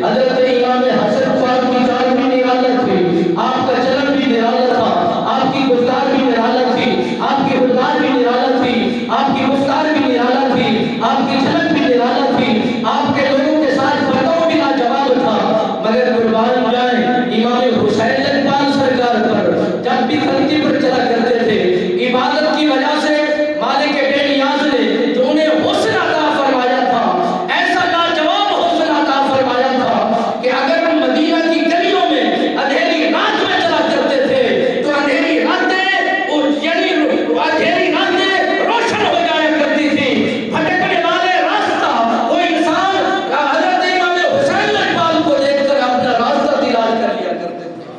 حضرت امام حسن پاک کی چال بھی نرالا تھی، آپ کا چلن بھی نرالا تھا، آپ کی گفتار بھی نرالا تھی، آپ کی گفتار بھی نرالا تھی، آپ کی گفتار بھی نرالا تھی، آپ کی چلن بھی نرالا تھی، آپ کے لوگوں کے ساتھ برتاؤ بھی لاجواب تھا۔ مگر قربان جائیں امام حسین لجپال سرکار پر جب بھی خلقی پر چلا کرتے تھے، عبادت کی وجہ سے مالک بے نیاز نے جو انہیں حسن عطا فرمایا تھا، ایسا لاجواب حسن عطا فرمایا تھا کہ اگر وہ مدینہ کی گلیوں میں اندھیری رات میں چلا کرتے تھے تو اندھیری راتیں اور یعنی اندھیری راتیں روشن ہو جایا کرتی تھی۔ بھٹکنے والے راستہ وہ انسان حضرت امام حسین لجپال کو دیکھ کر اپنا راستہ تلاش کر لیا کرتے تھے،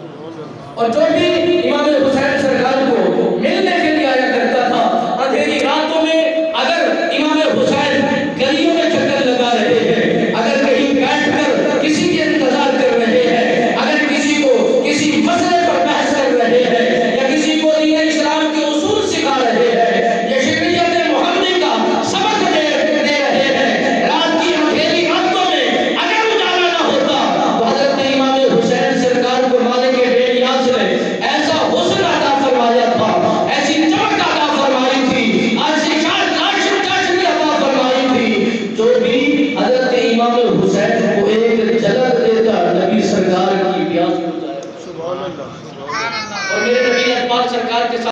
اور جو بھی امام حسین سرکار کو ملنے کے لیے آیا کرتا تھا، اندھیری راتوں میں اگر امام حسین گلیوں میں چکر لگا رہے ہیں، اگر کہیں بیٹھ کر کسی کے انتظار کر رہے ہیں، اگر کسی کو کسی مسئلے پر بحث کر رہے ہیں، یا کسی کو دین اسلام کے اصول سکھا رہے ہیں، یا شریعت محمدی کا سبق دے رہے ہیں، رات کی اندھیری راتوں میں اگر اجالا نہ ہوتا تو حضرت امام حسین سرکار کو مالک بے نیاز نے ایسا حسن عطا فرمایا تھا، ایسی چمک عطا فرمائی تھی، ایسی چاشنی عطا فرمائی تھی، جو بھی حضرت امام حسین کو ایک جھلک دیتا نبی سرکار کی پیاس بجھایا۔ سبحان اللہ، اور میرے نبی اکبر سرکار کے ساتھ